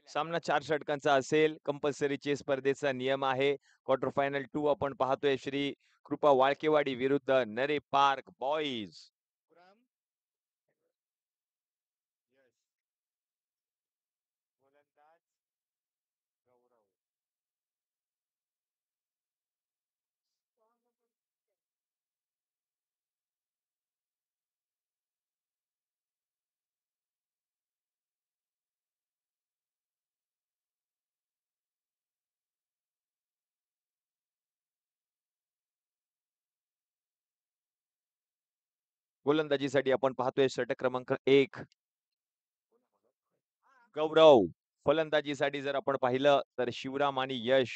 सामना 4 षटकांचा असेल. कंपल्सरी चेस स्पर्धेचा नियम आहे. क्वार्टर फायनल 2 आपण पाहतोय श्री कृपा वाळकेवाडी विरुद्ध नरे पार्क बॉईज. गोलंदाजीसाठी आपण पाहतोय षटक क्रमांक 1 गौरव. फलंदाजीसाठी जर आपण पाहिलं तर शिवराम आणि यश.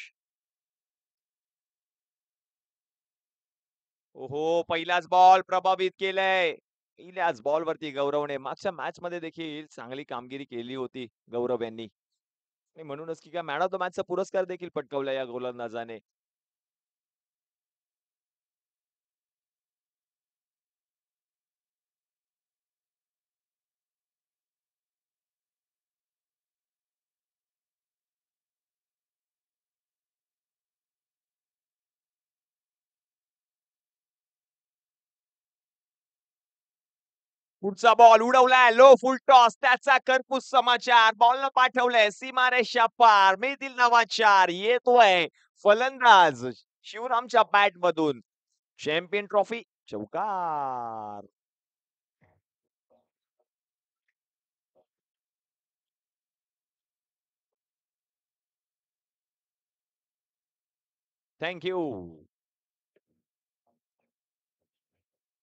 ओहो, पहिलाच बॉल प्रभावित केलंय. पहिल्याच बॉलवरती गौरवने मागच्या मॅच मध्ये देखील चांगली कामगिरी केली होती गौरव यांनी. आणि म्हणूनच की काय मॅन ऑफ द मॅचचा पुरस्कार देखील पटकावला या गोलंदाजाने. पुढचा बॉल उडवलाय लो फुल टॉस त्याचा कर्कूस समाचार बॉलनं पाठवलंय सीमारेषा पार मिळतील नावा 4 येतोय फलंदाज शिवरामच्या बॅट मधून चॅम्पियन ट्रॉफी चौकार. थँक्यू.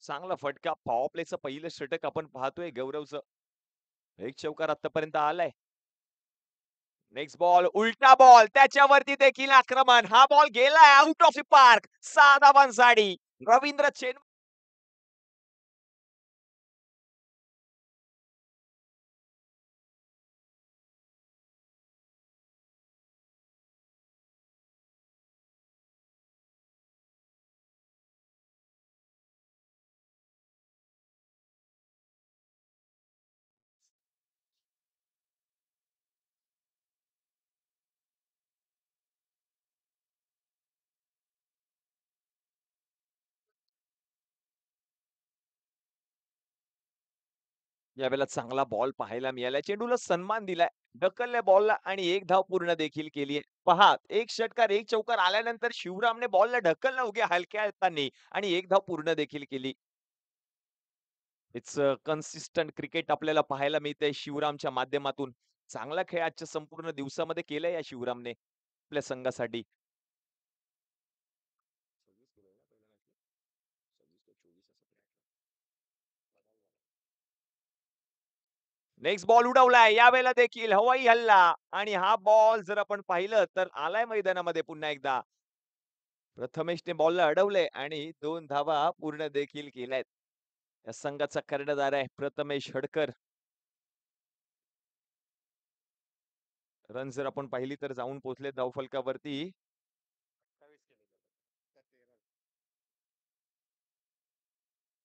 चांगला फटका पॉवर प्लेचं पहिलं षटक आपण पाहतोय गौरवचं. एक चौकार आतापर्यंत आलाय. नेक्स्ट बॉल उलटा बॉल त्याच्यावरती देखील आक्रमण हा बॉल गेलाय आउट ऑफ द पार्क 6 धावांसाठी रवींद्र चेन. यावेळेला चांगला बॉल पाहायला मिळाला चेंडूला सन्मान दिलाय ढकलल्या बॉलला आणि एक धाव पूर्ण देखील केली आहे. पहा एक षटकार एक चौकार आल्यानंतर शिवरामने बॉलला ढकललं उगे हलक्या हातांनी आणि एक धाव पूर्ण देखील केली. इट्स कन्सिस्टंट क्रिकेट आपल्याला पाहायला मिळतंय शिवरामच्या माध्यमातून. चांगला खेळ आजच्या संपूर्ण दिवसामध्ये केलाय या शिवरामने आपल्या संघासाठी. नेक्स्ट बॉल उडवलाय यावेळेला देखील हवाई हल्ला आणि हा बॉल जर आपण पाहिलं तर आलाय मैदानामध्ये पुन्हा एकदा. प्रथमेशने बॉलला अडवलंय आणि 2 धावा पूर्ण देखील केल्यात. या संघाचा कर्णधार आहे प्रथमेश हडकर. रन जर आपण पाहिली तर जाऊन पोहोचले धावफलकावरती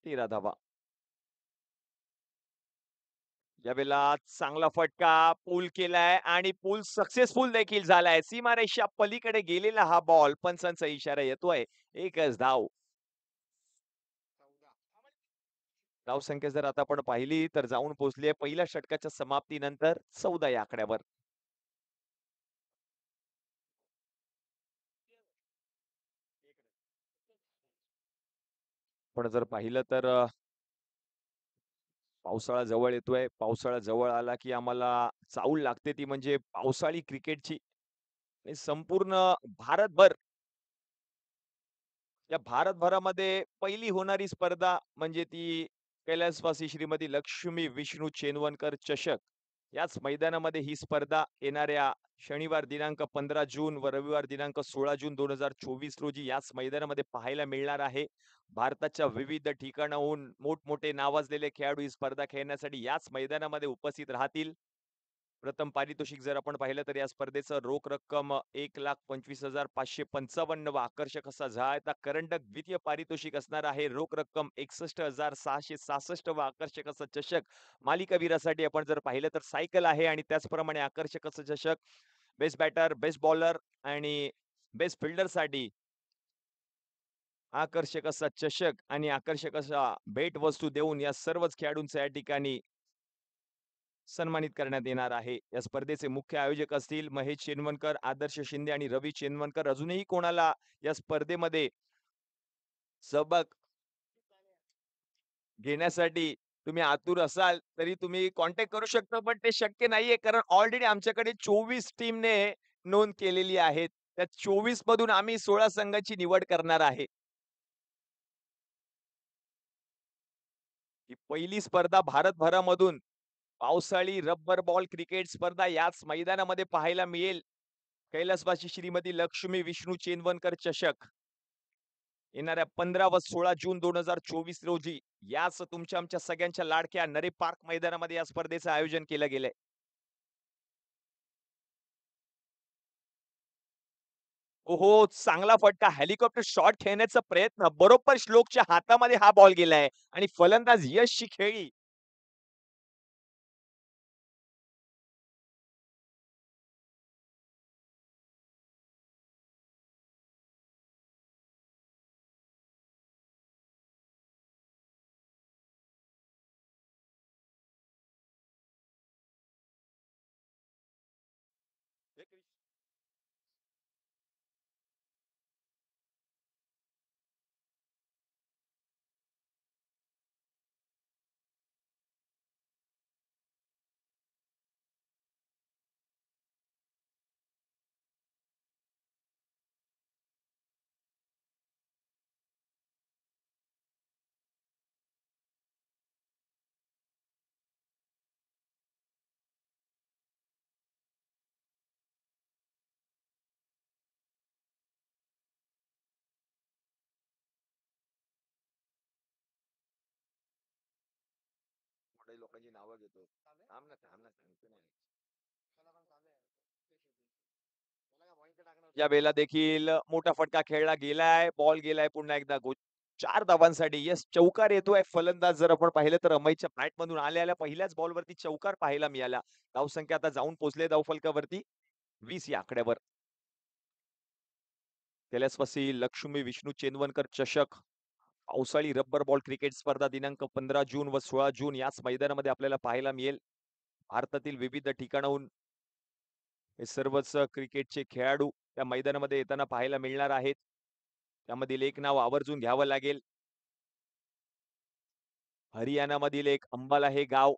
13 धावा. यावेळेला चांगला फटका पूल केलाय आणि पूल सक्सेसफुल देखील झालाय. सीमारेषा पलीकडे गेलेला हा बॉल पंचांचा इशारा येतोय. एकच धाव. धावसंख्या जर आता आपण पाहिली तर जाऊन पोहोचली पहिल्या षटकाच्या समाप्तीनंतर 14 या आकड्यावर. पण जर पाहिलं तर पावसाळा जवळ येतोय. पावसाळा जवळ आला की आम्हाला चाहूल लागते ती म्हणजे पावसाळी क्रिकेटची. आणि संपूर्ण भारतभर या भारतभरामध्ये पहिली होणारी स्पर्धा म्हणजे ती कैलासवासी श्रीमती लक्ष्मी विष्णू चेनवणकर चषक. याच मैदानामध्ये ही स्पर्धा येणाऱ्या शनिवार दिनांक 15 जून व रविवार दिनांक 16 जून 2024 रोजी याच मैदानामध्ये पाहायला मिळणार आहे. भारताच्या विविध ठिकाणाहून मोठमोठे नावाजलेले खेळाडू ही स्पर्धा खेळण्यासाठी याच मैदानामध्ये उपस्थित राहतील. प्रथम पारितोषिक जर आपण पाहिलं तर या स्पर्धेचं रोख रक्कम 1,25,555 व आकर्षक असा झळाळता करंडक. द्वितीय पारितोषिक असणार आहे रोख रक्कम 61,666 व आकर्षक असा चषक. मालिकावीरासाठी आपण जर पाहिलं तर सायकल आहे आणि त्याचप्रमाणे आकर्षक असं चषक. बेस्ट बॅटर, बेस्ट बॉलर आणि बेस्ट फिल्डरसाठी आकर्षक असा चषक आणि आकर्षक असा भेटवस्तू देऊन या सर्वच खेळाडूंचं या ठिकाणी सन्मानित करण्यात येणार आहे. या स्पर्धेचे मुख्य आयोजक असतील महेश चेनवणकर, आदर्श शिंदे आणि रवी चेनवणकर. अजूनही कोणाला या स्पर्धेमध्ये सहभाग घेण्यासाठी तुम्ही आतुर असाल, तरी तुम्ही कॉन्टॅक्ट करू शकता. पण ते शक्य नाहीये कारण ऑलरेडी आमच्याकडे 24 टीमने नोंद केलेली आहे. त्या 24 मधून आम्ही 16 संघांची निवड करणार आहे. ही पहिली स्पर्धा भारतभरामधून पावसाळी रब्बर बॉल क्रिकेट स्पर्धा याच मैदानामध्ये पाहायला मिळेल. कैलासवासी श्रीमती लक्ष्मी विष्णू चेनवणकर चषक येणाऱ्या 15 व 16 जून 2024 रोजी याच तुमच्या आमच्या सगळ्यांच्या लाडक्या नरे पार्क मैदानामध्ये या स्पर्धेचं आयोजन केलं गेलंय. ओहो! चांगला फटका. हेलिकॉप्टर शॉट खेळण्याचा प्रयत्न. बरोबर श्लोकच्या हातामध्ये हा बॉल गेलाय आणि फलंदाज यशची खेळी. मोठ्या लोकांची नावं घेतो. थांब ना, थांब ना, सांगतो ना. या वेळेला देखील मोठा फटका खेळला गेलाय. बॉल गेलाय पुन्हा एकदा 4 धावांसाठी. येस, चौकार येतोय. फलंदाज जर आपण पाहिलं तर अमयच्या बॅटमधून आलेल्या पहिल्याच बॉलवरती चौकार पाहायला मिळाला. धावसंख्या आता जाऊन पोहोचले धावफलकावरती 20 या आकड्यावर. कैलासवासी लक्ष्मी विष्णू चेनवणकर चषक पावसाळी रब्बर बॉल क्रिकेट स्पर्धा दिनांक 15 जून व 16 जून याच मैदानामध्ये आपल्याला पाहायला मिळेल. भारतातील विविध ठिकाणाहून हे सर्वच क्रिकेटचे खेळाडू त्या मैदानामध्ये येताना पाहायला मिळणार आहेत. त्यामधील एक नाव आवर्जून घ्यावं लागेल. हरियाणामधील एक अंबाला हे गाव.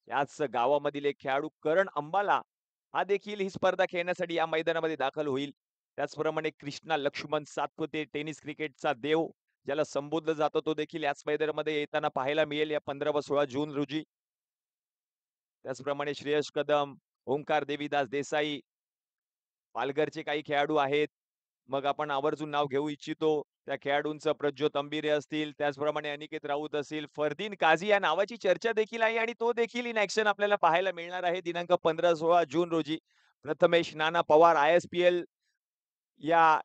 याच गावामधील एक खेळाडू करण अंबाला हा देखील ही स्पर्धा खेळण्यासाठी या मैदानामध्ये दाखल होईल. त्याचप्रमाणे कृष्णा लक्ष्मण सातपुते टेनिस क्रिकेटचा देव ज्याला संबोधलं जातं तो देखील याच मैदानामध्ये येताना पाहायला मिळेल या 15 व 16 जून रोजी. त्याचप्रमाणे श्रेयस कदम, ओंकार देवीदास देसाई, पालघरचे काही खेळाडू आहेत. मग आपण आवर्जून नाव घेऊ इच्छितो. त्या खेळाडूंचं प्रज्योत अंबिरे असतील, त्याचप्रमाणे अनिकेत राऊत असतील, फरदीन काझी या नावाची चर्चा देखील आहे आणि तो देखील इन ॲक्शन आपल्याला पाहायला मिळणार आहे दिनांक 15-16 जून रोजी. प्रथमेश नाना पवार आय-एस-पी-एल या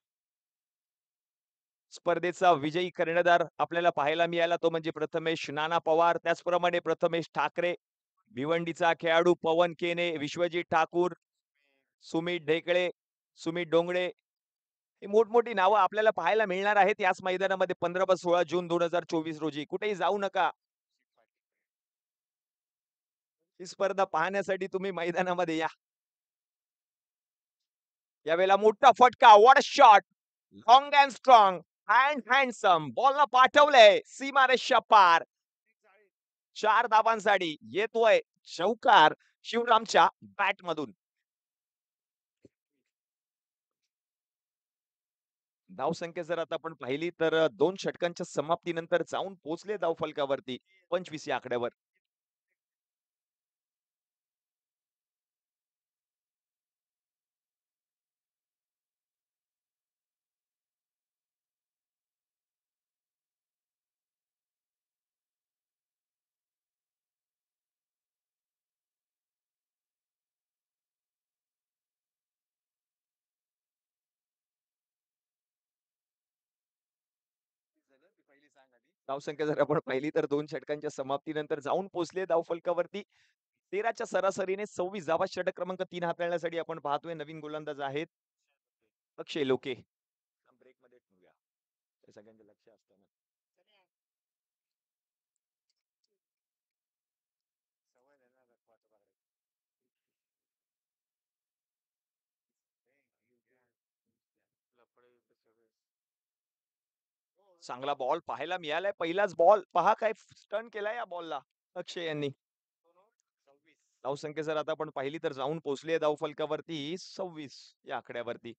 स्पर्धेचा विजयी कर्णधार आपल्याला पाहायला मिळाला तो म्हणजे प्रथमेश नाना पवार. त्याचप्रमाणे प्रथमेश ठाकरे, भिवंडीचा खेळाडू पवन केने, विश्वजित ठाकूर, सुमित ढेकळे, सुमित डोंगळे ही मोठमोठी नावं आपल्याला पाहायला मिळणार आहेत याच मैदानामध्ये 15 व 16 जून 2024 रोजी. कुठेही जाऊ नका. ही स्पर्धा पाहण्यासाठी तुम्ही मैदानामध्ये या. यावेळेला मोठा फटका. What a shot! Long and strong and handsome. बॉलला पाठवलंय सीमारेषा पार. 4 धावांसाठी येतोय चौकार शिवरामच्या बॅटमधून. धावसंख्या जर आता आपण पाहिली तर 2 षटकांच्या समाप्तीनंतर जाऊन पोहोचले धावफलकावरती 25 या आकड्यावर. धावसंख्या जर आपण पाहिली तर 2 षटकांच्या समाप्तीनंतर जाऊन पोहोचले धावफलकावरती. 13च्या सरासरीने 26 धावा. षटक क्रमांक 3 हाताळण्यासाठी आपण पाहतोय नवीन गोलंदाज आहेत अक्षय लोके. ब्रेकमध्ये ठेवूया. हे सगळ्यांचे लक्ष असतं. चांगला बॉल पाहायला मिळालाय. पहिलाच बॉल पहा काय स्टन केलाय या बॉलला अक्षय यांनी. धावसंख्या जर आता आपण पाहिली तर जाऊन पोहोचली आहे धावफलकावरती 26 या आकड्यावरती.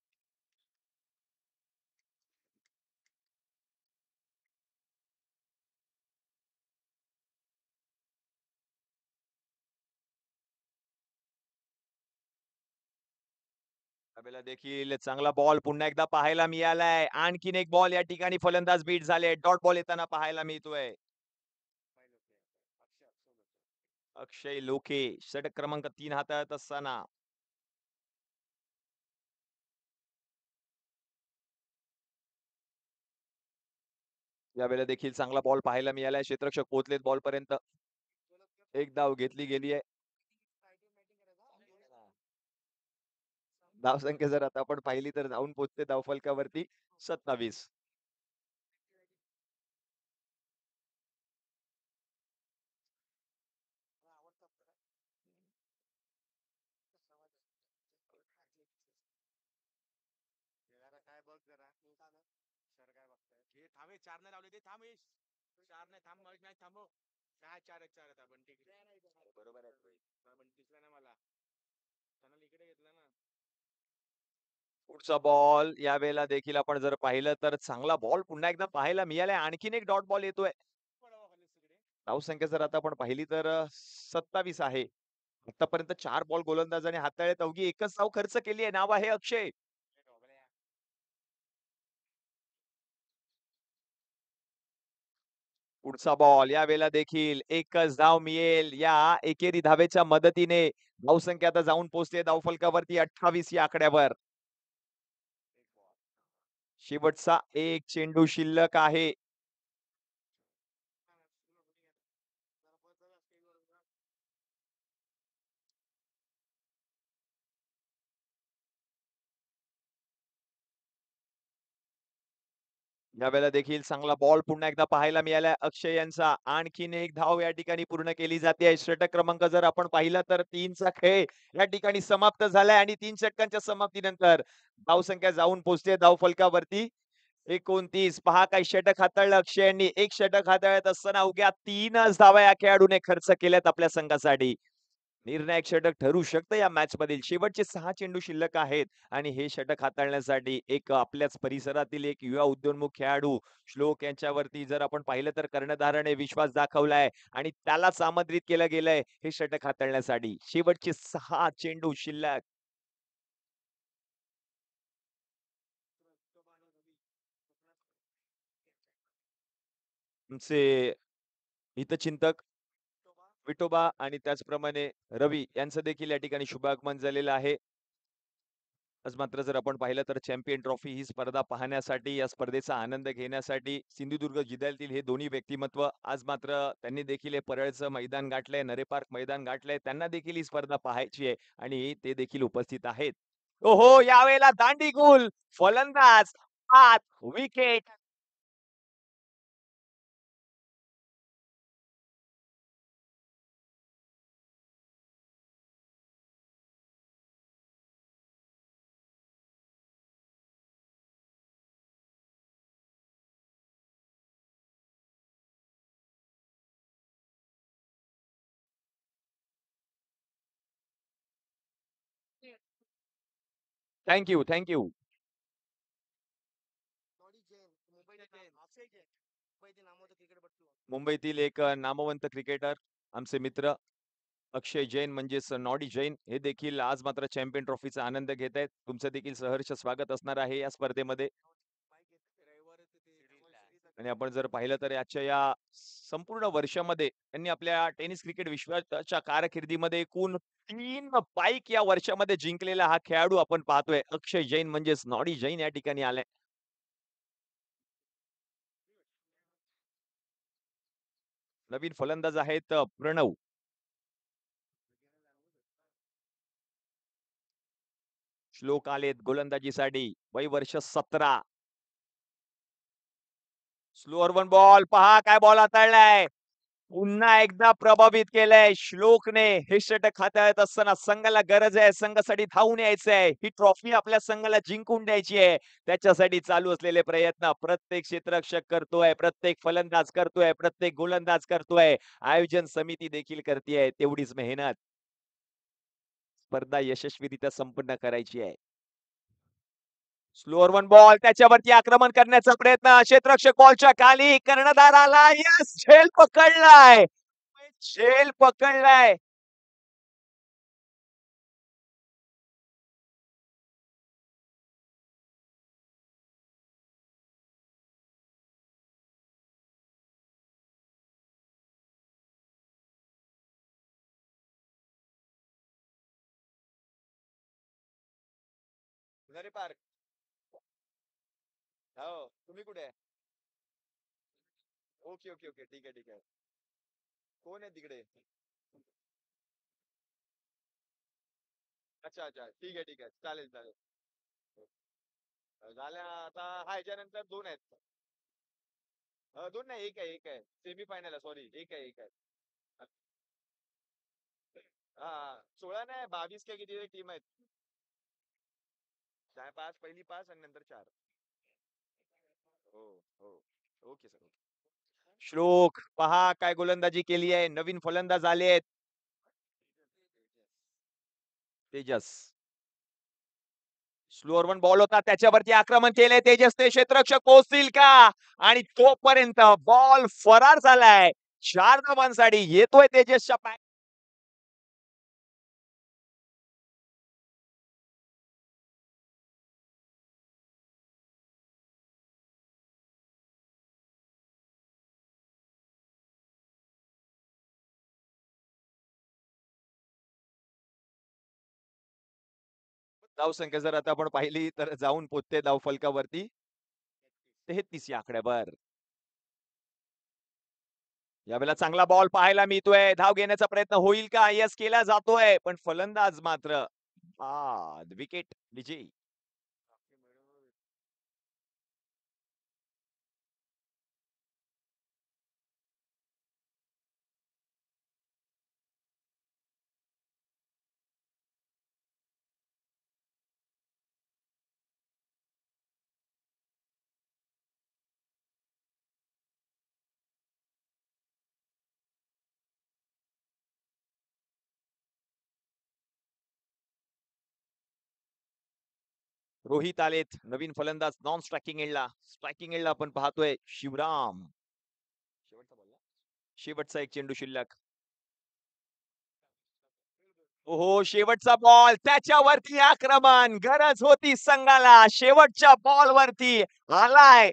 त्यावेळेला देखील चांगला बॉल पुन्हा एकदा पाहायला मिळालाय. आणखीन एक बॉल या ठिकाणी फलंदाज बीट झाले. डॉट बॉल येताना पाहायला मिळतोय. अक्षय लोके षटक क्रमांक 3 हाताळत असताना यावेळेला देखील चांगला बॉल पाहायला मिळालाय. क्षेत्ररक्षक पोहोचलेत बॉल पर्यंत. एक धाव घेतली गेली आहे. धावसंख्या जर आता आपण पाहिली तर जाऊन पोहोचते धावफलकावरती 27. पुढचा बॉल यावेळेला देखील आपण जर पाहिलं तर चांगला बॉल पुन्हा एकदा पाहायला मिळालाय. आणखीन एक डॉट बॉल येतोय. धावसंख्या जर आता आपण पाहिली तर 27 आहे. आतापर्यंत 4 बॉल गोलंदाजाने हाताळले अवघी एकच धाव खर्च केली आहे. नाव आहे अक्षय. पुढचा बॉल यावेळेला देखील एकच धाव मिळेल या एकेरी धावेच्या मदतीने. धावसंख्या आता जाऊन पोहोचते धावफलकावरती 28 या आकड्यावर. शेवटचा एक चेंडू शिल्लक आहे. यावेळेला देखील चांगला बॉल पुन्हा एकदा पाहायला मिळालाय अक्षय यांचा. आणखीन एक धाव या ठिकाणी पूर्ण केली जाते. षटक क्रमांक जर आपण पाहिला तर 3चा खेळ या ठिकाणी समाप्त झालाय आणि 3 षटकांच्या समाप्तीनंतर धावसंख्या जाऊन पोहोचते धावफलकावरती 29. पहा काही षटक हाताळलं अक्षय यांनी. एक षटक हाताळत असताना अवघ्या 3च धावा या खेळाडूने खर्च केल्यात आपल्या संघासाठी. निर्णायक षटक ठरू शकतं या मॅच मधील. शेवटचे 6 चेंडू शिल्लक आहेत आणि हे षटक हाताळण्यासाठी एक आपल्याच परिसरातील एक युवा उदयोन्मुख खेळाडू श्लोक यांच्यावरती जर आपण पाहिलं तर कर्णधाराने विश्वास दाखवलाय आणि त्यालाच आमंत्रित केलं गेलंय हे षटक हाताळण्यासाठी. शेवटचे 6 चेंडू शिल्लक. तुमचे हितचिंतक विठोबा आणि त्याचप्रमाणे रवी यांचं देखील या ठिकाणी शुभागमन झालेलं आहे. आज मात्र जर आपण पाहिलं तर चॅम्पियन ट्रॉफी ही स्पर्धा पाहण्यासाठी या स्पर्धेचा आनंद घेण्यासाठी सिंधुदुर्ग जिल्ह्यातील हे दोन्ही व्यक्तिमत्व आज मात्र त्यांनी देखील हे परळचं मैदान गाठलंय, नरे पार्क मैदान गाठलंय. त्यांना देखील ही स्पर्धा पाहायची आहे आणि ते देखील उपस्थित आहेत. ओहो, यावेळेला दांडीगुल फलंदाज आत wicket. Thank you, thank you. मुंबईतील एक नामवंत क्रिकेटर आमचे मित्र अक्षय जैन म्हणजेच नॉडी जैन हे देखील आज मात्र चॅम्पियन ट्रॉफीचा आनंद घेत आहेत. तुमचं देखील सहर्ष स्वागत असणार आहे या स्पर्धेमध्ये. आणि आपण जर पाहिलं तर याच्या या संपूर्ण वर्षामध्ये त्यांनी आपल्या टेनिस क्रिकेट विश्वाच्या कारकिर्दीमध्ये एकूण 3 बाईक या वर्षामध्ये जिंकलेला हा खेळाडू आपण पाहतोय. अक्षय जैन म्हणजेच नॉडी जैन या ठिकाणी आलाय. नवीन फलंदाज आहेत प्रणव. श्लोक आलेत गोलंदाजीसाठी. वय वर्ष 17. स्लोअर वन बॉल पहा काय बॉल हाताळलाय. पुन्हा एकदा प्रभावित केलंय श्लोकने. हे षटक हाताळत असताना संघाला गरज आहे. संघासाठी धावून यायचंय. ही ट्रॉफी आपल्या संघाला जिंकून द्यायची आहे. त्याच्यासाठी चालू असलेले प्रयत्न प्रत्येक क्षेत्ररक्षक करतोय, प्रत्येक फलंदाज करतोय, प्रत्येक गोलंदाज करतोय. आयोजन समिती देखील करतीये तेवढीच मेहनत. स्पर्धा यशस्वीरित्या संपन्न करायची आहे. स्लोअर वन बॉल त्याच्यावरती आक्रमण करण्याचा प्रयत्न क्षेत्ररक्षक बॉलच्या खाली कर्णधार आला. यस झेल पकडलाय. झेल पकडलाय. घरी पार्क. हो तुम्ही कुठे आहे? ओके ओके ओके ठीक आहे ठीक आहे. कोण आहे तिकडे? अच्छा अच्छा ठीक आहे ठीक आहे चालेल चालेल. झाल्या आता हा याच्यानंतर दोन आहेत. दोन नाही एक आहे एक आहे. सेमी फायनल आहे सॉरी एक आहे एक आहे. हा 16 नाही 22 काय किती टीम आहेत. चार पाच पहिली पाच आणि नंतर चार. हो हो ओके सर. श्लोक पहा काय गोलंदाजी केली आहे. नवीन फलंदाज आले आहेत. तेजस. स्लोअर वन बॉल होता त्याच्यावरती आक्रमण केले तेजसने. क्षेत्ररक्षक पोहोचतील का? आणि तोपर्यंत बॉल फरार झालाय. 4 धावांसाठी येतोय तेजसच्या पाय. धावसंख्या जर आता आपण पाहिली तर जाऊन पोहोचते धावफलकावरती 33 या आकड्यावर. यावेळेला चांगला बॉल पाहायला मिळतोय. धाव घेण्याचा प्रयत्न होईल का? यस केला जातोय. पण फलंदाज मात्र विकेट विजयी. रोहित आलेत नवीन फलंदाज नॉन स्ट्रायकिंग एंडला. स्ट्रायकिंग एंडला आपण पाहतोय शिवराम. शेवटचा बॉल ना? शेवटचा एक चेंडू शिल्लक. हो शेवटचा बॉल त्याच्यावरती आक्रमण. गरज होती संघाला. शेवटच्या बॉल वरती आलाय.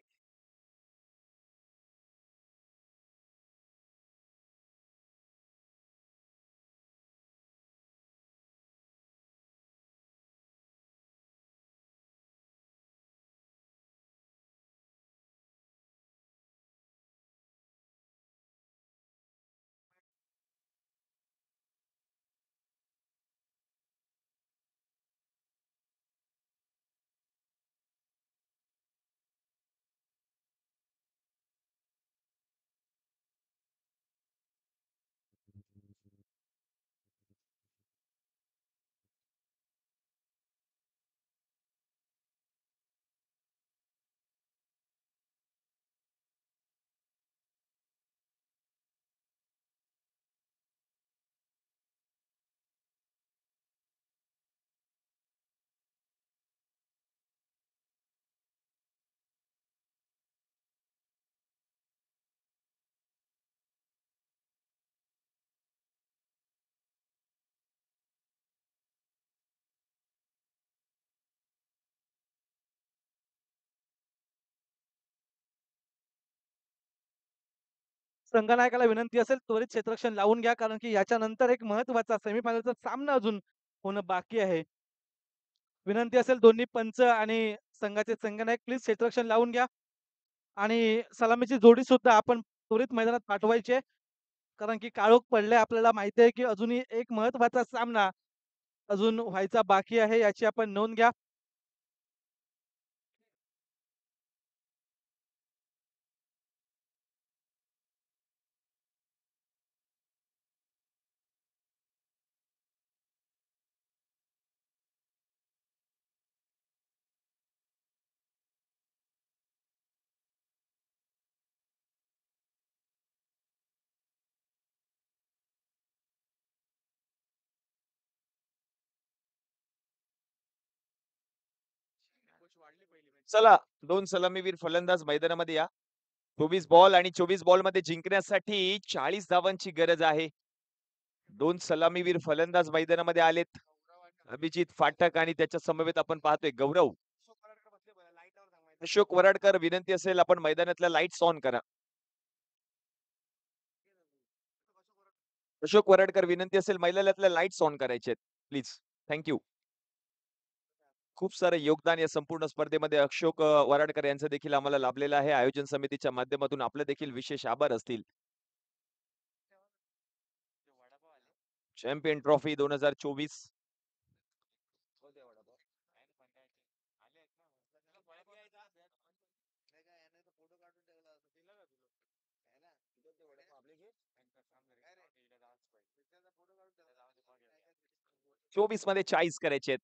संघनायकाला विनंती असेल त्वरित क्षेत्ररक्षण लावून घ्या कारण की याच्यानंतर एक महत्वाचा सेमीफायनलचा सामना अजून होणं बाकी आहे. विनंती असेल दोन्ही पंच आणि संघाचे संघनायक प्लीज क्षेत्ररक्षण लावून घ्या आणि सलामीची जोडी सुद्धा आपण त्वरित मैदानात पाठवायची आहे. कारण की काळोख पडलंय. आपल्याला माहिती आहे की अजूनही एक महत्त्वाचा सामना अजून व्हायचा बाकी आहे. याची आपण नोंद घ्या. चला 2 सलामीवीर फलंदाज मैदानामध्ये या. 24 बॉल आणि 24 बॉलमध्ये जिंकण्यासाठी 40 धावांची गरज आहे. 2 सलामीवीर फलंदाज मैदानामध्ये आलेत. अभिजित फाटक आणि त्याच्या समवेत आपण पाहतोय गौरव. अशोक वराडकर विनंती असेल आपण मैदानातल्या लाईट्स ऑन करा. अशोक वराडकर विनंती असेल मैदानातल्या लाईट्स ऑन करायचे प्लीज. Thank you. खूप सारं योगदान या संपूर्ण स्पर्धेमध्ये अशोक वराडकर यांचं देखील आम्हाला लाभलेलं आहे. आयोजन समितीच्या माध्यमातून आपले देखील विशेष आभार असतील. Champion trophy 2024. चोवीस मध्ये 40 करायचे.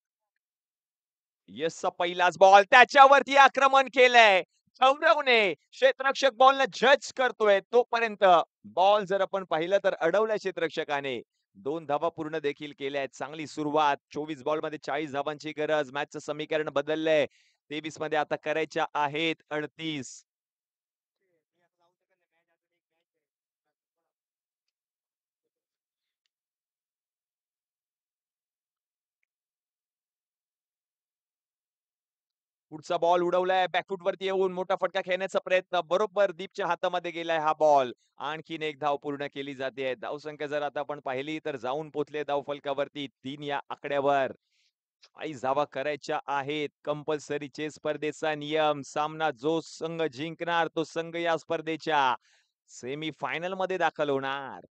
येसचा पहिलाच बॉल त्याच्यावरती आक्रमण केलंय. गौरवने क्षेत्ररक्षक बॉलला जज करतोय तोपर्यंत बॉल जर आपण पाहिलं तर अडवलाय क्षेत्ररक्षकाने. 2 धावा पूर्ण देखील केल्या आहेत. चांगली सुरुवात. 24 बॉल मध्ये 40 धावांची गरज. मॅचचं समीकरण बदललंय. 23 मध्ये आता करायच्या आहेत 38. पुढचा बॉल उडवलाय बॅकफूट वरती येऊन मोठा फटका खेळण्याचा प्रयत्न बरोबर दीपच्या हातामध्ये गेलाय हा बॉल. आणखीन एक धाव पूर्ण केली जाते. धावसंख्या जर आता आपण पाहिली तर जाऊन पोहोचले धाव फलकावरती 3 या आकड्यावर. 40 धावा करायच्या आहेत. कंपल्सरी चेस स्पर्धेचा नियम. सामना जो संघ जिंकणार तो संघ या स्पर्धेच्या सेमी फायनल मध्ये दाखल होणार.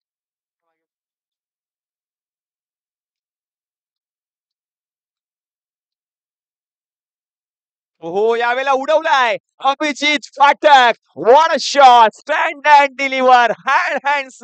हो यावेळेला उडवलाय Abhijit Phatak. What a shot. Stand and deliver. Hands.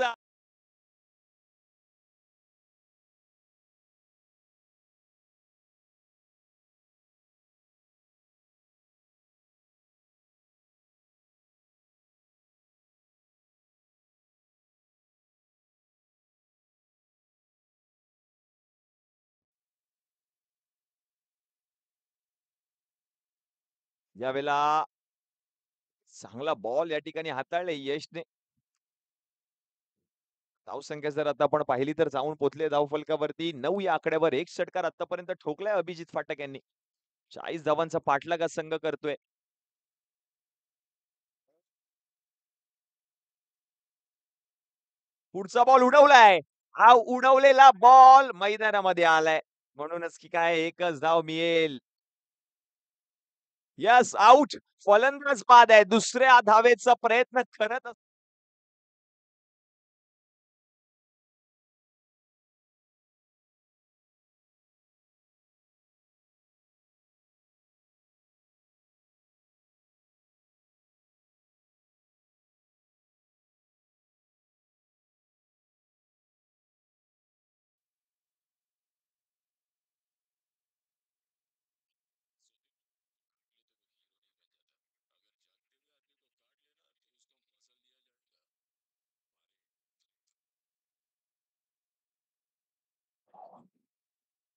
यावेळेला चांगला बॉल या ठिकाणी हाताळले यशने. धावसंख्या जर आता आपण पाहिली तर जाऊन पोहोचले धाव फलकावरती 9 या आकड्यावर. एक षटकार आतापर्यंत ठोकलाय अभिजित फाटक यांनी. 40 धावांचा पाठलाग हा संघ करतोय. पुढचा बॉल उडवलाय. हा उडवलेला बॉल मैदानामध्ये आलाय. म्हणूनच की काय एकच धाव मिळेल. Yes out. फलंदाज बाद आहे. दुसऱ्या धावेचा प्रयत्न करत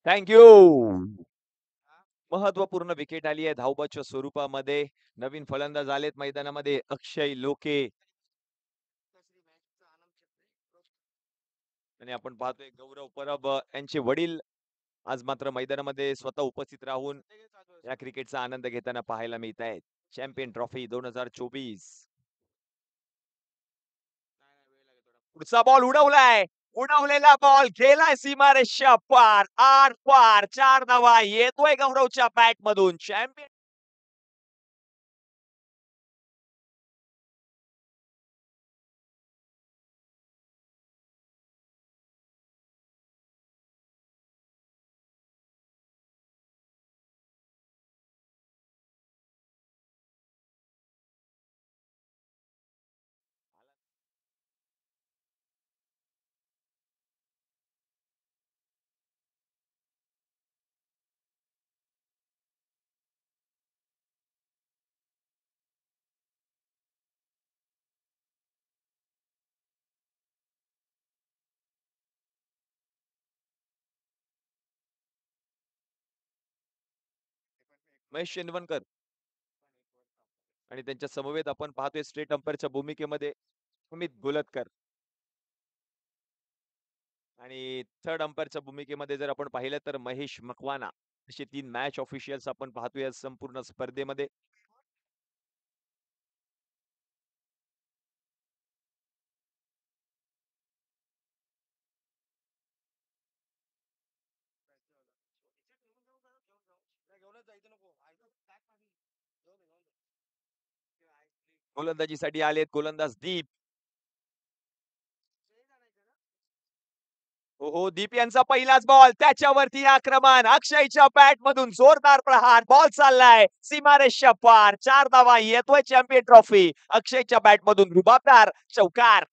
थँक यू. महत्वपूर्ण विकेट आली आहे धावबाच्या स्वरूपामध्ये. नवीन फलंदाज आलेत मैदानामध्ये अक्षय लोके. आणि आपण पाहतोय गौरव परब यांचे वडील आज मात्र मैदानामध्ये स्वतः उपस्थित राहून या क्रिकेटचा आनंद घेताना पाहायला मिळत आहेत. Champion trophy 2024. पुढचा बॉल उडवलाय. उडवलेला बॉल गेलाय सीमारेषा पार. आर पार 4 धावा येतोय गौरवच्या बॅट मधून. चॅम्पियन महेश चेनवणकर आणि त्यांच्या समवेत आपण पाहतोय स्टेट अंपायरच्या भूमिकेमध्ये अमित गोलतकर आणि थर्ड अंपायरच्या भूमिकेमध्ये जर आपण पाहिलं तर महेश मकवाना असे 3 मॅच ऑफिशियल्स आपण पाहतोय या संपूर्ण स्पर्धेमध्ये. गोलंदाजीसाठी आलेत गोलंदाज दीप. हो, हो. दीप यांचा पहिलाच बॉल त्याच्यावरती आक्रमण. अक्षयच्या बॅट मधून जोरदार प्रहार. बॉल चाललाय सीमारेषच्या पार. 4 धावा येतोय चॅम्पियन ट्रॉफी. अक्षयच्या बॅट मधून रुबाबदार चौकार.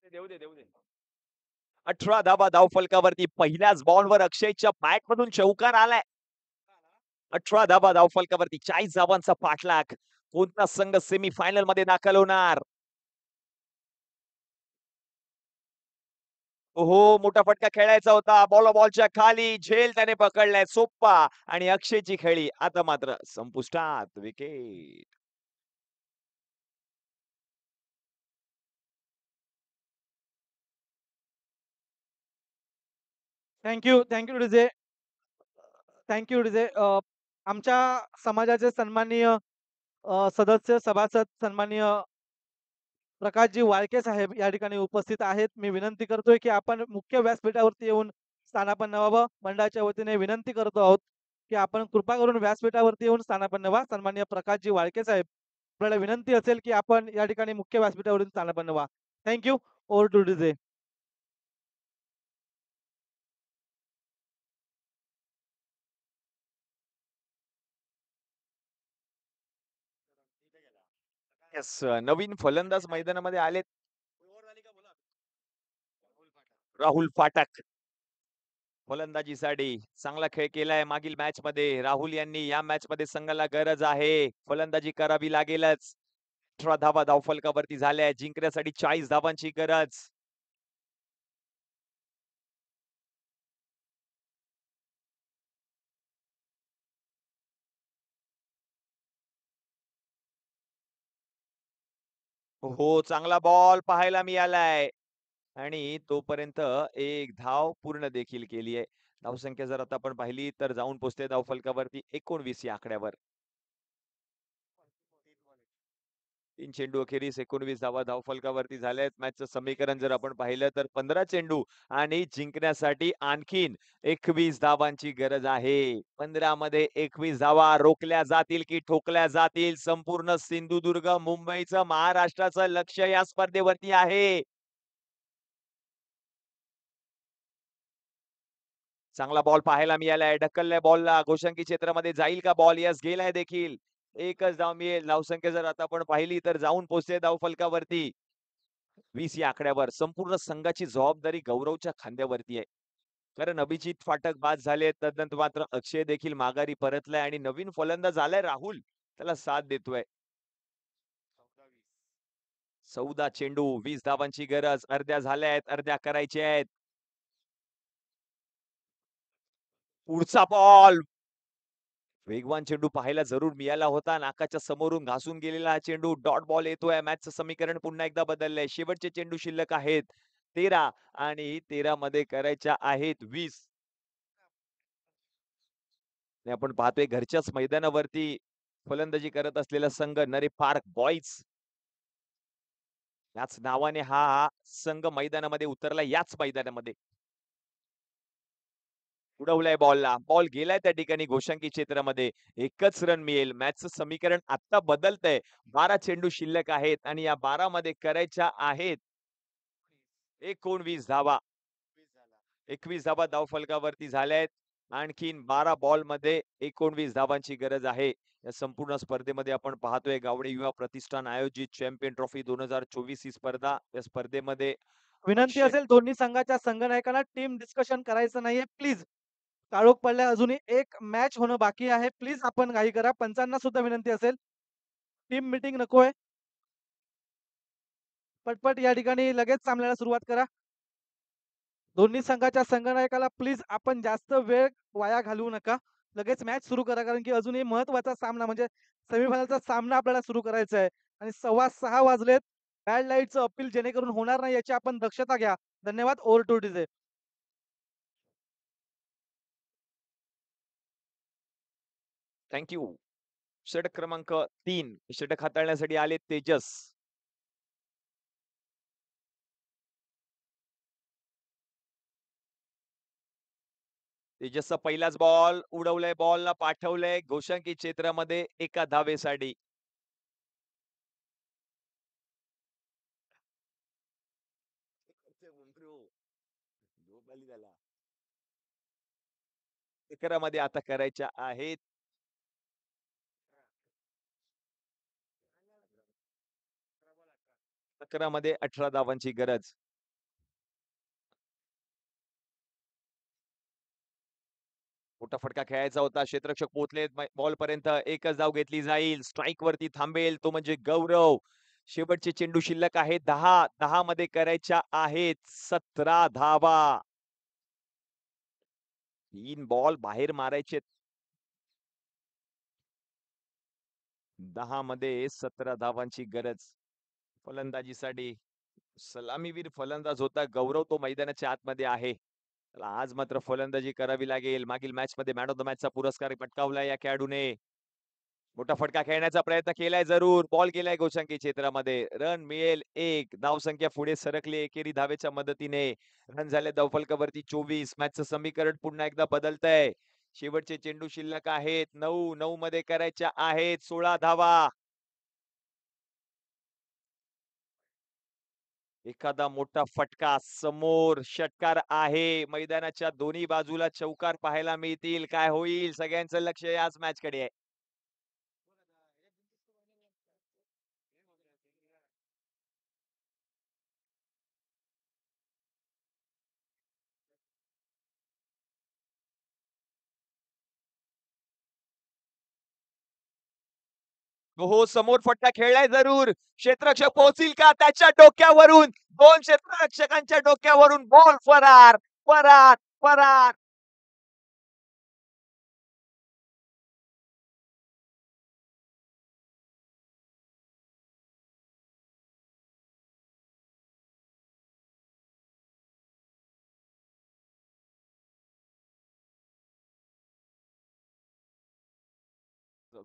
देऊ दे, देऊ दे. 18 धावा धावफलकावरती पहिल्याच बॉलवर अक्षयच्या बॅट मधून चौकार आलाय. 18 धावा धावफलकावरती 40 धावांचा पाठलाग. कोणता संघ सेमीफायनल मध्ये दाखल होणार? हो, मोठा फटका खेळायचा होता. बॉलच्या खाली झेल त्याने पकडलाय सोप्पा आणि अक्षयची खेळी आता मात्र संपुष्टात. Wicket. Thank you, thank you DJ. Thank you DJ. आमच्या समाजाचे सन्माननीय सदस्य, सभासद, सन्माननीय प्रकाशजी वाळके साहेब या ठिकाणी उपस्थित आहेत. मी विनंती करतोय की आपण मुख्य व्यासपीठावरती येऊन स्थानापन्न व्हावं. मंडळाच्या वतीने विनंती करतो आहोत की आपण कृपा करून व्यासपीठावरती येऊन स्थानापन्न व्हा. सन्माननीय प्रकाशजी वाळके साहेब, आपल्याला विनंती असेल की आपण या ठिकाणी मुख्य व्यासपीठावरून स्थानापन्न व्हा. Thank you. Over to DJ. Yes, नवीन फलंदाज मैदानामध्ये आलेत. राहुल फाटक फलंदाजीसाठी चांगला खेळ केलाय मागील मॅच मध्ये. राहुल यांनी या मॅच मध्ये संघाला गरज आहे. फलंदाजी करावी लागेलच. 18 धावा धावफलकावरती झाल्या. जिंकण्यासाठी 40 धावांची गरज. हो, चांगला बॉल पाहायला मिळालाय आणि तोपर्यंत एक धाव पूर्ण देखील केली आहे. धावसंख्या जर आता आपण पाहिली तर जाऊन पोहोचते धावफलकावरती 19 या आकड्यावर. 3 चेंडू अखेरीस 19 धावा धावफलकावरती झाल्यात. मॅचचं समीकरण जर आपण पाहिलं तर 15 चेंडू आणि जिंकण्यासाठी आणखीन 21 धावांची गरज आहे. 15 मध्ये 21 धावा रोखल्या जातील की ठोकल्या जातील? संपूर्ण सिंधुदुर्ग, मुंबईचं, महाराष्ट्राचं लक्ष या स्पर्धेवरती आहे. चांगला बॉल पाहायला मिळालाय. ढकललाय बॉलला. घोषंकी क्षेत्रामध्ये जाईल का बॉल? यस, गेलाय देखील. एकच धाव मिळेल. धावसंख्या जर आता आपण पाहिली तर जाऊन पोहोचते धावफलकावरती 20 या आकड्यावर. संपूर्ण संघाची जबाबदारी गौरवच्या खांद्यावरती आहे. कारण अभिजित फाटक बाद झाले. तदनंतर मात्र अक्षय देखील माघारी परतलाय आणि नवीन फलंदाज आलाय राहुल. त्याला साथ देतोय. 14 चेंडू 20 धावांची गरज. अर्ध्या झाल्या आहेत. अर्ध्या करायच्या आहेत. पुढचा बॉल वेगवान चेंडू पाहायला जरूर मिळाला होता. नाकाच्या समोरून घासून गेलेला हा चेंडू. डॉट बॉल येतोय. मॅचचं समीकरण पुन्हा एकदा बदललंय. शेवटचे चेंडू शिल्लक आहेत 13 आणि 13 मध्ये करायच्या आहेत 20. आणि आपण पाहतोय घरच्याच मैदानावरती फलंदाजी करत असलेला संघ नरी पार्क बॉईज याच नावाने हा संघ मैदानामध्ये उतरला. याच मैदानामध्ये उडवलाय बॉलला. बॉल गेलाय त्या ठिकाणी घोषंकी क्षेत्रामध्ये. एकच रन मिळेल. मॅचचं समीकरण आता बदलतंय. 12 चेंडू शिल्लक आहेत आणि या 12 मध्ये करायच्या आहेत 19 धावा. 21 धावा धावफलकावरती झाल्यात. आणखीन 12 बॉलमध्ये 19 धावांची गरज आहे. या संपूर्ण स्पर्धेमध्ये आपण पाहतोय गावडे युवा प्रतिष्ठान आयोजित चॅम्पियन ट्रॉफी 2024 ही स्पर्धा. या स्पर्धेमध्ये विनंती अक्षय असेल दोन्ही संघाच्या संघनायकांना टीम डिस्कशन करायचं नाहीये प्लीज. काळोख पडलाय अजूनही एक मॅच होणं बाकी आहे. प्लीज आपण घाई करा. पंचांना सुद्धा विनंती असेल. टीम मीटिंग नकोय. पटपट या ठिकाणी लगेच सामन्याला सुरुवात करा. दोन्ही संघाच्या संघनायकाला प्लीज आपण जास्त वेळ वाया घालवू नका. लगेच मॅच सुरू करा कारण की अजूनही महत्त्वाचा सामना म्हणजे सेमीफायनलचा सामना आपल्याला सुरू करायचा आहे आणि 6:15 वाजलेत. बॅड लाईटचं अपील जेणेकरून होणार नाही याची आपण दक्षता घ्या. धन्यवाद. Over to DJ. Thank you. षटक क्रमांक 3 षटक हाताळण्यासाठी आले तेजस. तेजसचा पहिलाच बॉल उडवलंय, बॉलला पाठवलंय गोशांकी क्षेत्रामध्ये एका धावेसाठी. एकरामध्ये आता करायच्या आहेत. मध्ये 18 धावांची गरज. मोठा फटका खेळायचा होता. क्षेत्ररक्षक पोहोचलेत बॉल पर्यंत. एकच धाव घेतली जाईल. स्ट्राईक वरती थांबेल तो म्हणजे गौरव. शेवटचे चेंडू शिल्लक आहेत 10. 10 मध्ये करायच्या आहेत 17 धावा. 3 बॉल बाहेर मारायचे. 10 मध्ये 17 धावांची गरज. फलंदाजीसाठी सलामीवीर फलंदाज होता गौरव, तो मैदानाच्या आतमध्ये आहे. त्याला आज मात्र फलंदाजी करावी लागेल. मागील मॅच मध्ये मॅन ऑफ द मॅचचा पुरस्कार पटकावला या खेळाडूने. मोठा फटका खेळण्याचा प्रयत्न केलाय जरूर. बॉल केलाय गोशांकी क्षेत्रामध्ये. रन मिळेल 1. धावसंख्या पुढे सरकली एकेरी धावेच्या मदतीने. रन झाले धावफलकावरती 24. मॅचचं समीकरण पुन्हा एकदा बदलतंय. शेवटचे चेंडू शिल्लक आहेत 9. 9 मध्ये करायच्या आहेत 16 धावा. एखादा मोठा फटका समोर षटकार आहे. मैदानाच्या दोन्ही बाजूला चौकार पाहायला मिळतील. काय होईल? सगळ्यांचं लक्ष याच मॅच कडे आहे. हो, समोर फटका खेळलाय जरूर. क्षेत्ररक्षक पोहोचील का त्याच्या डोक्यावरून? 2 क्षेत्ररक्षकांच्या डोक्यावरून बॉल फरार, फरार, फरार.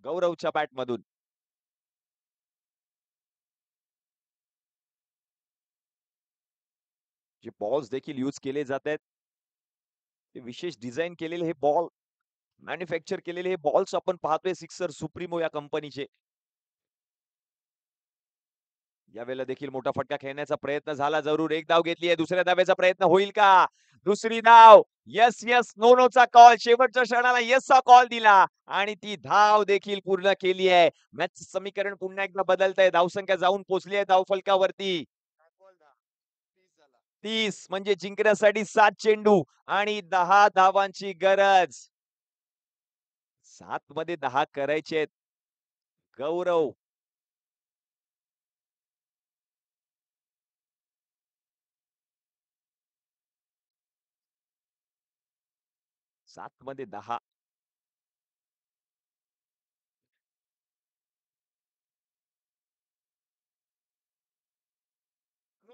गौरवच्या बॅटमधून. जे बॉल्स देखील यूज केले जात आहेत. ते विशेष डिझाइन केलेले हे बॉल, मॅन्युफॅक्चर केलेले हे बॉल्स आपण पाहतोय सिक्सर सुप्रीमो या कंपनीचे. यावेळेला देखील मोठा फटका खेळण्याचा प्रयत्न झाला जरूर. एक धाव घेतली आहे. दुसऱ्या धावेचा प्रयत्न होईल का? दुसरी धाव. येस, येस, नो, नोचा कॉल. शेवटच्या क्षणाला येसचा कॉल दिला आणि ती धाव देखील पूर्ण केली आहे. मॅच समीकरण पुन्हा एकदा बदलतंय. धावसंख्या जाऊन पोहोचली आहे धावफलकावरती. 30 म्हणजे जिंकण्यासाठी 7 चेंडू आणि 10 धावांची गरज. 7 मध्ये 10 करायचे आहेत. गौरव 7 मध्ये 10.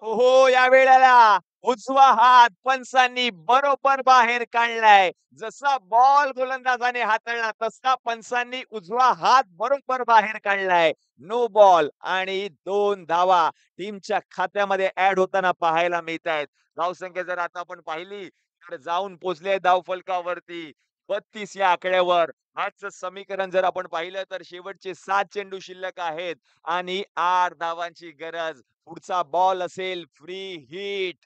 हो, या वेळेला उजवा हात पंचांनी बरोबर बाहेर काढलाय. जसा बॉल गोलंदाजाने हाताळला तसा पंचांनी उजवा हात बरोबर बाहेर काढलाय. नो बॉल आणि 2 धावा टीमच्या खात्यामध्ये ऍड होताना पाहायला मिळत आहेत. धावसंख्या जर आता आपण पाहिली तर जाऊन पोहोचले धाव फलकावरती 32 या आकड्यावर. आजचं समीकरण जर आपण पाहिलं तर शेवटचे 7 चेंडू शिल्लक आहेत आणि 8 धावांची गरज. पुढचा बॉल असेल फ्री हिट.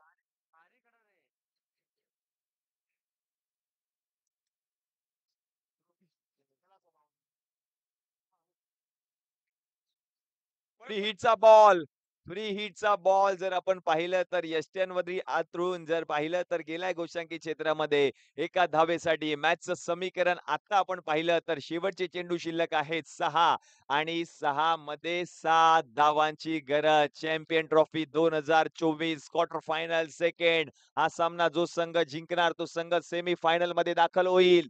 फ्री हिटचा बॉल. फ्री हिटचा बॉल जर आपण पाहिलं तर यष्ट्यांवरती आतरून जर पाहिलं तर गेलाय गोशांकी क्षेत्रामध्ये एका धावेसाठी. मॅचचं समीकरण आता आपण पाहिलं तर शेवटचे चेंडू शिल्लक आहेत 6 आणि 6 मध्ये 7 धावांची गरज. Champion trophy 2024 quarter final second. हा सामना जो संघ जिंकणार तो संघ सेमीफायनल मध्ये दाखल होईल.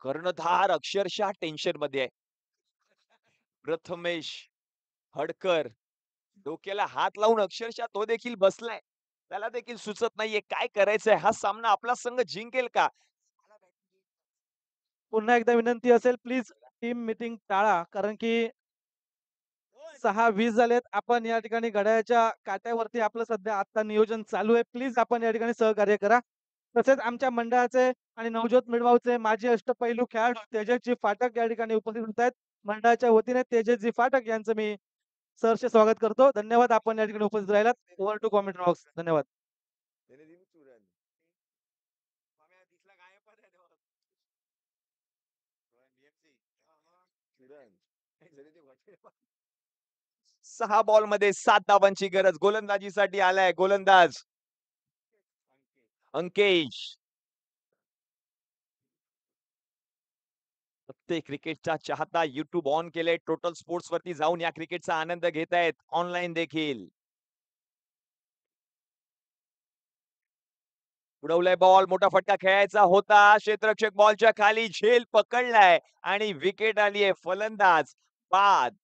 कर्णधार अक्षरशः टेन्शनमध्ये आहे. प्रथमेश हडकर डोक्याला हात लावून अक्षरशः तो देखील बसलाय. त्याला देखील सुचत नाहीये काय करायचंय. हा सामना आपला संघ जिंकेल का? पुन्हा एकदा विनंती असेल प्लीज टीम मीटिंग टाळा. कारण की 6:20 झालेत. आपण या ठिकाणी घड्याळाच्या काट्यावरती आपलं सध्या आता नियोजन चालू आहे. प्लीज आपण या ठिकाणी सहकार्य करा. तसेच आमच्या मंडळाचे आणि नवज्योत मिडवावचे माजी अष्टपैलू खेळाडू तेजसजी फाटक या ठिकाणी उपस्थित होत आहेत. मंडळाच्या वतीने तेजसजी फाटक यांचं मी सहर्ष स्वागत करतो. धन्यवाद आपण या ठिकाणी उपस्थित राहिलात. Over to comment box. धन्यवाद. सहा बॉल मध्ये 7 धावांची गरज. गोलंदाजीसाठी आलाय गोलंदाज अंकेश. प्रत्येक क्रिकेटचा चाहता YouTube ऑन केलंय. टोटल स्पोर्ट्स वरती जाऊन या क्रिकेटचा आनंद घेतायत. ऑनलाईन देखील. उडवलाय बॉल. मोठा फटका खेळायचा होता. क्षेत्ररक्षक बॉलच्या खाली झेल पकडलाय आणि विकेट आली आहे. फलंदाज बाद.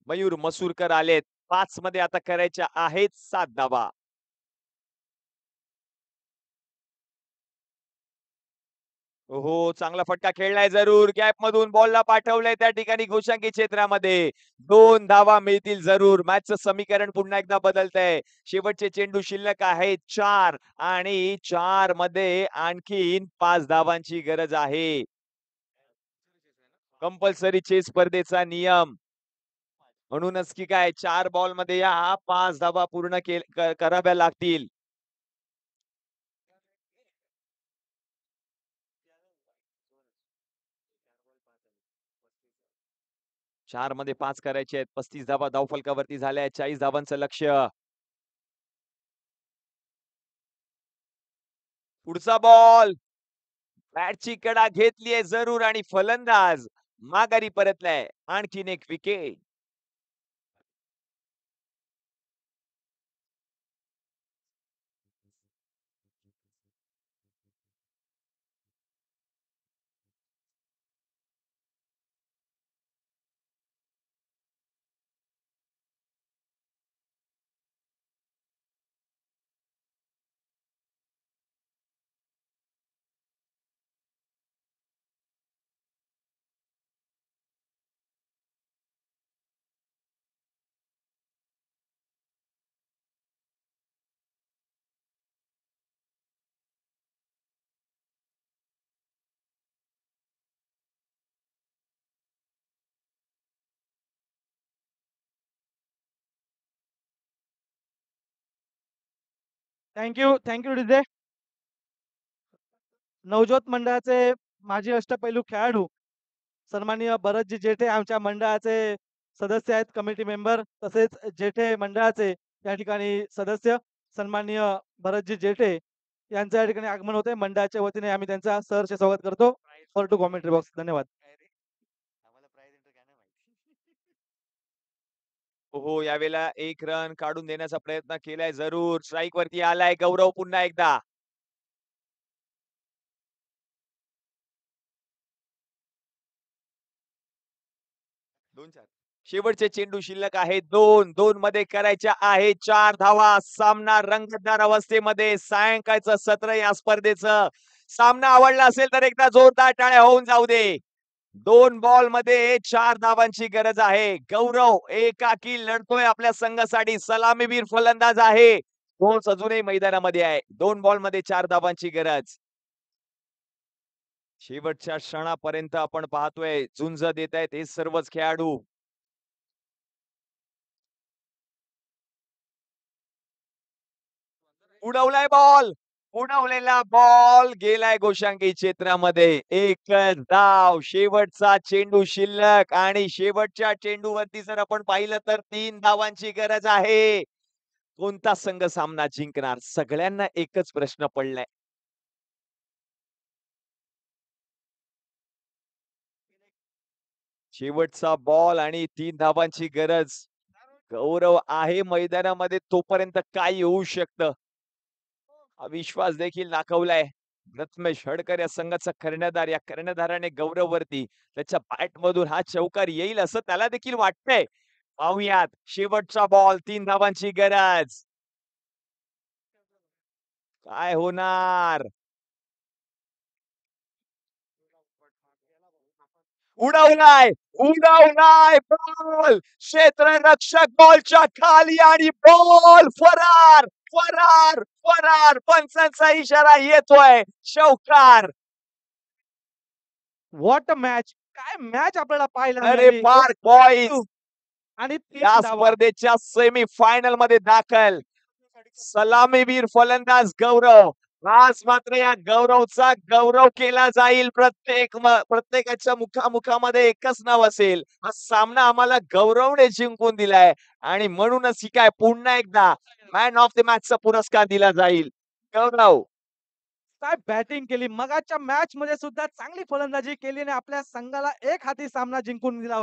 'मयूर मसूरकर' आलेत. 5 मध्ये आता करायच्या आहेत 7 धावा. हो, चांगला फटका खेळलाय जरूर. गॅप मधून बॉलला पाठवलंय त्या ठिकाणी गोशांकी क्षेत्रामध्ये. 2 धावा मिळतील जरूर. मॅचचं समीकरण पुन्हा एकदा बदलतंय. शेवटचे चेंडू शिल्लक आहेत 4 आणि 4 मध्ये आणखीन 5 धावांची गरज आहे. कंपल्सरी चेस स्पर्धेचा नियम. म्हणूनच की काय 4 बॉल मध्ये या 5 धावा पूर्ण कराव्या लागतील. 4 मध्ये 5 करायचे आहेत. 35 धावा धावफलकावरती झाल्या आहेत. 40 धावांचं लक्ष्य. पुढचा बॉल. बॅटची कडा घेतलीये जरूर आणि फलंदाज माघारी परतलाय. आणखीन एक wicket. Thank you DJ. Navjot मंडळाचे माजी अष्टपैलू खेळाडू सन्माननीय भरतजी जेठे आमच्या मंडळाचे सदस्य आहेत, कमिटी मेंबर. तसेच जेठे मंडळाचे या ठिकाणी सदस्य सन्माननीय भरतजी जेठे यांचं या ठिकाणी आगमन होते. मंडळाच्या वतीने आम्ही त्यांचा सहर्ष स्वागत करतो. For to commentary box. धन्यवाद. हो, यावेळेला एक रन काढून देण्याचा प्रयत्न केलाय जरूर. स्ट्राईक वरती आलाय गौरव पुन्हा एकदा. 2-4. शेवटचे चेंडू शिल्लक आहे 2 मध्ये करायच्या आहे 4 धावा. सामना रंगतदार अवस्थेमध्ये सायंकाळचं सत्र या स्पर्धेचं. सामना आवडला असेल तर एकदा जोरदार टाळ्या होऊन जाऊ दे. 2 बॉलमध्ये 4 धावांची गरज आहे. गौरव एकाकी लढतोय आपल्या संघासाठी. सलामीवीर फलंदाज आहे. तोच अजूनही मैदानामध्ये आहे. 2 बॉलमध्ये 4 धावांची गरज. शेवटच्या क्षणापर्यंत आपण पाहतोय झुंज देत आहेत हे सर्वच खेळाडू. उडवलाय बॉल. उडवलेला बॉल गेलाय गोशांकी क्षेत्रामध्ये. एकच धाव. शेवटचा चेंडू शिल्लक आणि शेवटच्या चेंडूवरती जर आपण पाहिलं तर 3 धावांची गरज आहे. कोणता संघ सामना जिंकणार? सगळ्यांना एकच प्रश्न पडलाय. शेवटचा बॉल आणि 3 धावांची गरज. गौरव आहे मैदानामध्ये तोपर्यंत काय येऊ शकतं? हा विश्वास देखील दाखवलाय. प्रथमेश हडकर या संघाचा कर्णधार. या कर्णधाराने गौरववरती त्याच्या बॅटमधून हा चौकार येईल असं त्याला देखील वाटतंय. पाहुयात शेवटचा बॉल 3 धावांची गरज. काय होणार? उडवलाय, उडवलाय बॉल. क्षेत्ररक्षक बॉलच्या खाली आणि बॉल फरार, फरार, फरार. पंचांचा इशारा येतोय. चौकार. What a match! काय मॅच आपल्याला पाहायला अरे मिळाली. पार्क बॉईज आणि या 3 धावा. स्पर्धेच्या सेमी फायनल मध्ये दाखल. सलामीवीर फलंदाज गौरव. आज मात्र या गौरवचा गौरव केला जाईल. प्रत्येकाच्या मुखामुखामध्ये एकच नाव असेल. हा सामना आम्हाला गौरवने जिंकून दिलाय आणि म्हणूनच ही काय पुन्हा एकदा मॅन ऑफ द मॅचचा पुरस्कार दिला जाईल. गौरव. काय बॅटिंग केली. मगाच्या मॅचमध्ये सुद्धा चांगली फलंदाजी केली आणि आपल्या संघाला एक हाती सामना जिंकून दिला.